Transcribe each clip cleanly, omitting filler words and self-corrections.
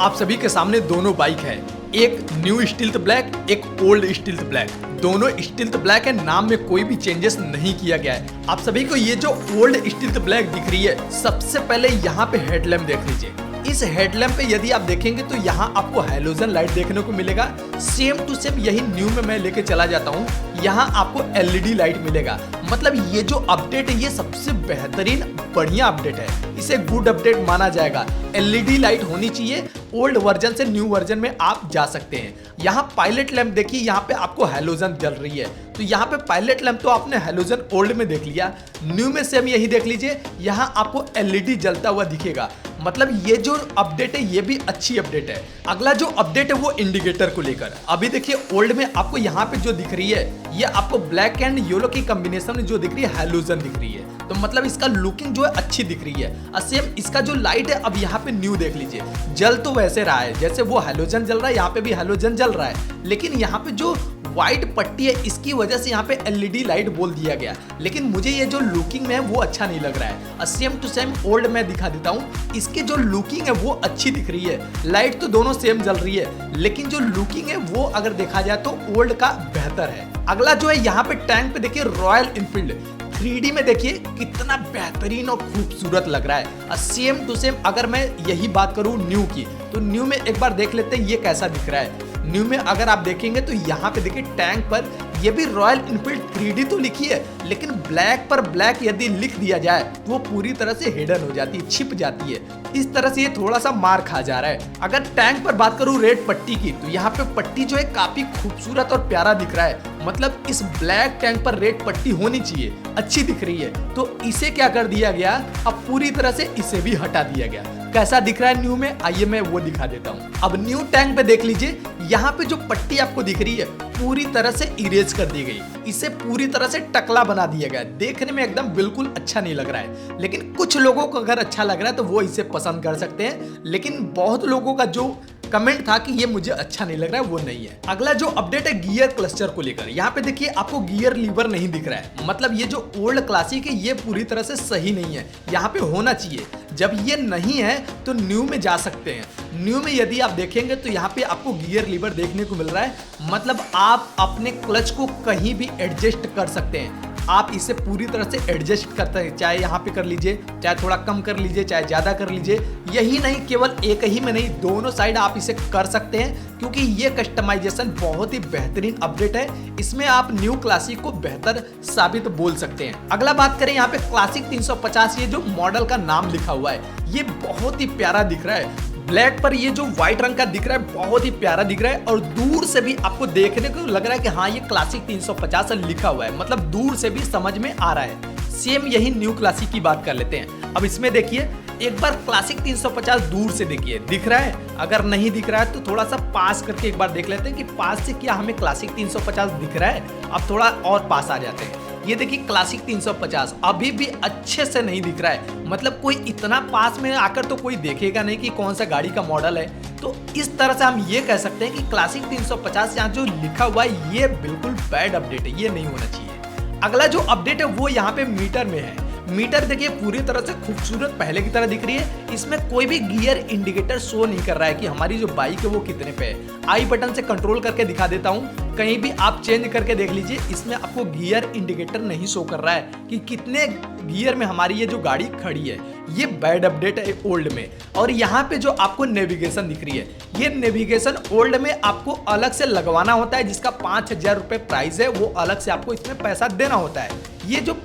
आप सभी के सामने दोनों बाइक है, एक न्यू स्टिल्थ ब्लैक, एक ओल्ड स्टिल्थ ब्लैक। दोनों स्टिल्थ ब्लैक है, नाम में कोई भी चेंजेस नहीं किया गया है। आप सभी को ये जो ओल्ड स्टिल्थ ब्लैक दिख रही है, सबसे पहले यहाँ पे हेडलैम्प देख लीजिए। इस हेडलैम्प पे यदि आप देखेंगे तो यहाँ आपको हैलोजन लाइट देखने को मिलेगा। सेम टू सेम यही न्यू में मैं लेके चला जाता हूँ, यहाँ आपको एलईडी लाइट मिलेगा। मतलब ये जो अपडेट है ये सबसे बेहतरीन बढ़िया अपडेट है, इसे गुड अपडेट माना जाएगा। एलईडी लाइट होनी चाहिए, ओल्ड वर्जन से न्यू वर्जन में आप जा सकते हैं। यहाँ पायलट लैंप देखिए, यहाँ पे आपको हैलोजन जल रही है, तो यहाँ पे पायलट लैंप तो आपने हैलोजन ओल्ड में देख लिया, न्यू में सेम यही देख लीजिए, यहाँ आपको एलईडी जलता हुआ दिखेगा। मतलब ये जो अपडेट है ये भी अच्छी अपडेट है। अगला जो अपडेट है वो इंडिकेटर को लेकर। अभी देखिए ओल्ड में आपको यहाँ पे जो दिख रही है ये आपको ब्लैक एंड येलो की कॉम्बिनेशन में जो दिख रही है हैलोजन दिख रही है, तो मतलब इसका लुकिंग जो है अच्छी दिख रही है। और सेम इसका जो लाइट है अब यहाँ पे न्यू देख लीजिए, जल तो वैसे रहा है जैसे वो हैलोजन जल रहा है, यहाँ पे भी हैलोजन जल रहा है, लेकिन यहाँ पे जो व्हाइट पट्टी है इसकी वजह से यहाँ पे एलईडी लाइट बोल दिया गया, लेकिन मुझे ये जो लुकिंग में है वो अच्छा नहीं लग रहा है। सेम टू सेम ओल्ड में दिखा देता हूँ, इसकी जो लुकिंग है वो अच्छी दिख रही है। लाइट तो दोनों सेम जल रही है, लेकिन जो लुकिंग है वो अगर देखा जाए तो ओल्ड का बेहतर है। अगला जो है यहाँ पे टैंक पे देखिए रॉयल इनफील्ड 3D में देखिए कितना बेहतरीन और खूबसूरत लग रहा है। सेम टू सेम अगर मैं यही बात करूँ न्यू की, तो न्यू में एक बार देख लेते हैं ये कैसा दिख रहा है। न्यू में अगर आप देखेंगे तो यहाँ पे देखिए टैंक पर ये भी रॉयल इनफील्ड 3D तो लिखी है, लेकिन ब्लैक पर ब्लैक यदि लिख दिया जाए तो वो पूरी तरह से हिडन हो जाती है, छिप जाती है। इस तरह से ये थोड़ा सा मार खा जा रहा है। अगर टैंक पर बात करूँ रेड पट्टी की, तो यहाँ पे पट्टी जो है काफी खूबसूरत और प्यारा दिख रहा है। मतलब इस ब्लैक टैंक पर रेड पट्टी होनी चाहिए, अच्छी दिख रही है, तो इसे क्या कर दिया गया, अब पूरी तरह से इसे भी हटा दिया गया। कैसा दिख रहा है न्यू में, आइए मैं वो दिखा देता हूँ। अब न्यू टैंक पे देख लीजिए, यहाँ पे जो पट्टी आपको दिख रही है पूरी तरह से इरेज कर दी गई, इसे पूरी तरह से टकला बना दिया गया। देखने में एकदम बिल्कुल अच्छा नहीं लग रहा है, लेकिन कुछ लोगों को अगर अच्छा लग रहा है तो वो इसे पसंद कर सकते हैं, लेकिन बहुत लोगों का जो कमेंट था कि ये मुझे अच्छा नहीं लग रहा है वो नहीं है। अगला जो अपडेट है गियर क्लस्टर को लेकर, यहाँ पे देखिए आपको गियर लीवर नहीं दिख रहा है। मतलब ये जो ओल्ड क्लासिक है ये पूरी तरह से सही नहीं है, यहाँ पे होना चाहिए। जब ये नहीं है तो न्यू में जा सकते हैं। न्यू में यदि आप देखेंगे तो यहाँ पे आपको गियर लीवर देखने को मिल रहा है। मतलब आप अपने क्लच को कहीं भी एडजस्ट कर सकते हैं, आप इसे पूरी तरह से एडजस्ट करते हैं, चाहे यहाँ पे कर लीजिए, चाहे थोड़ा कम कर लीजिए, चाहे ज़्यादा कर लीजिए। यही नहीं, केवल एक ही में नहीं, दोनों साइड आप इसे कर सकते हैं, क्योंकि ये कस्टमाइजेशन बहुत ही बेहतरीन अपडेट है। इसमें आप न्यू क्लासिक को बेहतर साबित बोल सकते हैं। अगला बात करें यहाँ पे क्लासिक 350, ये जो मॉडल का नाम लिखा हुआ है ये बहुत ही प्यारा दिख रहा है। ब्लैक पर ये जो व्हाइट रंग का दिख रहा है बहुत ही प्यारा दिख रहा है, और दूर से भी आपको देखने को लग रहा है कि हाँ ये क्लासिक 350 लिखा हुआ है, मतलब दूर से भी समझ में आ रहा है। सेम यही न्यू क्लासिक की बात कर लेते हैं। अब इसमें देखिए एक बार क्लासिक 350 दूर से देखिए, दिख रहा है? अगर नहीं दिख रहा है तो थोड़ा सा पास करके एक बार देख लेते हैं कि पास से क्या हमें क्लासिक 350 दिख रहा है। अब थोड़ा और पास आ जाते हैं, ये देखिए क्लासिक 350 अभी भी अच्छे से नहीं दिख रहा है। मतलब कोई इतना पास में आकर तो कोई देखेगा नहीं कि कौन सा गाड़ी का मॉडल है। तो इस तरह से हम ये कह सकते हैं कि क्लासिक 350 यहाँ जो लिखा हुआ है ये बिल्कुल बैड अपडेट है, ये नहीं होना चाहिए। अगला जो अपडेट है वो यहाँ पे मीटर में है। मीटर देखिए पूरी तरह से खूबसूरत पहले की तरह दिख रही है, इसमें कोई भी गियर इंडिकेटर शो नहीं कर रहा है कि हमारी जो बाइक है वो कितने पे है। आई बटन से कंट्रोल करके दिखा देता हूँ, कहीं भी आप चेंज करके देख लीजिए, इसमें आपको गियर इंडिकेटर नहीं शो कर रहा है कि कितने गियर में हमारी ये जो गाड़ी खड़ी है। ये बैड अपडेट है ओल्ड में। और यहाँ पे जो आपको नेविगेशन दिख रही है, ये नेविगेशन ओल्ड में आपको अलग से लगवाना होता है, जिसका 5000 रुपये प्राइस है, वो अलग से आपको इसमें पैसा देना होता है। ये जो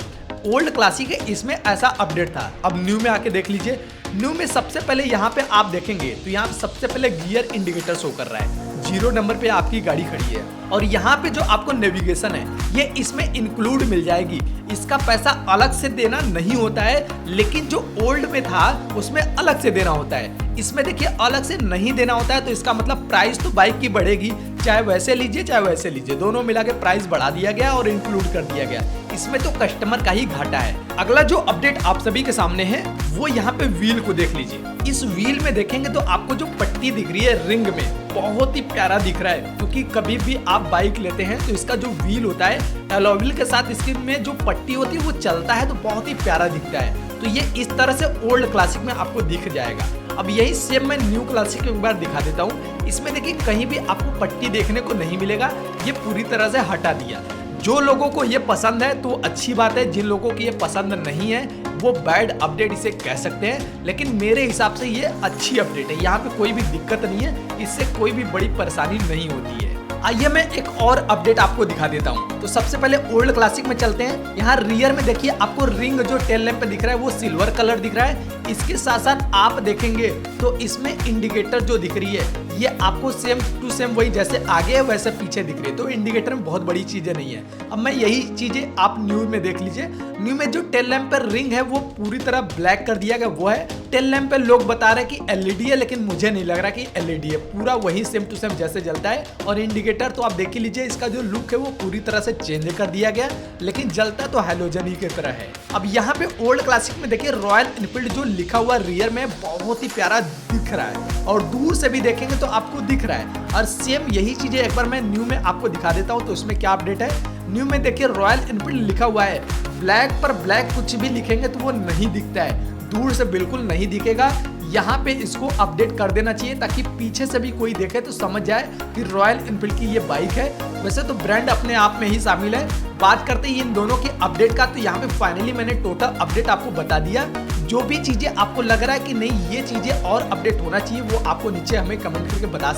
ओल्ड क्लासिक है इसमें ऐसा अपडेट था। अब न्यू में आके देख लीजिए, न्यू में सबसे पहले यहाँ पे आप देखेंगे तो यहाँ पे सबसे पहले गियर इंडिकेटर शो कर रहा है, 0 नंबर पे आपकी गाड़ी खड़ी है, और यहाँ पे जो आपको नेविगेशन है ये इसमें इंक्लूड मिल जाएगी। इसका पैसा अलग से देना नहीं होता है, लेकिन जो ओल्ड में था उसमें अलग से देना होता है। इसमें देखिए अलग से नहीं देना होता है, तो इसका मतलब प्राइस तो बाइक की बढ़ेगी, चाहे वैसे लीजिए चाहे वैसे लीजिए, दोनों मिला के प्राइस बढ़ा दिया गया और इंक्लूड कर दिया गया। इसमें तो कस्टमर का ही घाटा है। अगला जो अपडेट आप सभी के सामने है वो यहाँ पे व्हील को देख लीजिए। इस व्हील में देखेंगे तो आपको जो पट्टी दिख रही है रिंग में बहुत ही प्यारा दिख रहा है, क्योंकि कभी भी आप बाइक लेते हैं तो इसका जो व्हील होता है एलॉय व्हील के साथ इसके में जो पट्टी होती है वो चलता है तो बहुत ही प्यारा दिखता है। तो ये इस तरह से ओल्ड क्लासिक में आपको दिख जाएगा। अब यही सेम मैं न्यू क्लासिक में एक बार दिखा देता हूँ। इसमें देखिए कहीं भी आपको पट्टी देखने को नहीं मिलेगा, ये पूरी तरह से हटा दिया। जो लोगों को ये पसंद है तो अच्छी बात है, जिन लोगों को ये पसंद नहीं है वो बैड अपडेट इसे कह सकते हैं, लेकिन मेरे हिसाब से ये अच्छी अपडेट है। यहाँ पे कोई भी दिक्कत नहीं है, इससे कोई भी बड़ी परेशानी नहीं होती है। आइए मैं एक और अपडेट आपको दिखा देता हूँ। तो सबसे पहले ओल्ड क्लासिक में चलते हैं। यहाँ रियर में देखिए आपको रिंग जो टेल लैंप पे दिख रहा है वो सिल्वर कलर दिख रहा है। इसके साथ साथ आप देखेंगे तो इसमें इंडिकेटर जो दिख रही है ये आपको सेम टू सेम वही जैसे आगे है वैसे पीछे दिख रही है। तो इंडिकेटर में बहुत बड़ी चीजें नहीं है। अब मैं यही चीजें आप न्यू में देख लीजिए। न्यू में जो टेल लैंप पर रिंग है वो पूरी तरह ब्लैक कर दिया गया वो है। टेल लैंप पे लोग बता रहे हैं कि एलईडी है, लेकिन मुझे नहीं लग रहा कि एलईडी है, पूरा वही सेम टू सेम जैसे जलता है। और इंडिकेटर तो आप देख ही लीजिए, इसका जो लुक है वो पूरी तरह से चेंज कर दिया गया, लेकिन जलता तो हैलोजन ही की तरह है। अब यहाँ पे ओल्ड क्लासिक में देखिए रॉयल एनफील्ड जो लिखा हुआ रियर में बहुत ही प्यारा दिख रहा है, और दूर से भी देखेंगे तो आपको दिख रहा है। और सेम यही चीजें एक बार मैं न्यू में आपको दिखा देता हूँ। तो इसमें क्या अपडेट है, न्यू में देखिए रॉयल एनफील्ड लिखा हुआ है, ब्लैक पर ब्लैक कुछ भी लिखेंगे तो वो नहीं दिखता है, दूर से बिल्कुल नहीं दिखेगा। यहाँ पे इसको अपडेट कर देना चाहिए ताकि पीछे से भी कोई देखे तो समझ जाए कि रॉयल एनफील्ड की ये बाइक है। वैसे तो ब्रांड अपने आप में ही शामिल है। बात करते हैं इन दोनों के अपडेट का, तो यहाँ पे फाइनली मैंने टोटल अपडेट आपको बता दिया। जो भी चीजें आपको लग रहा है कि नहीं ये चीजें और अपडेट होना चाहिए वो आपको नीचे हमें कमेंट करके बता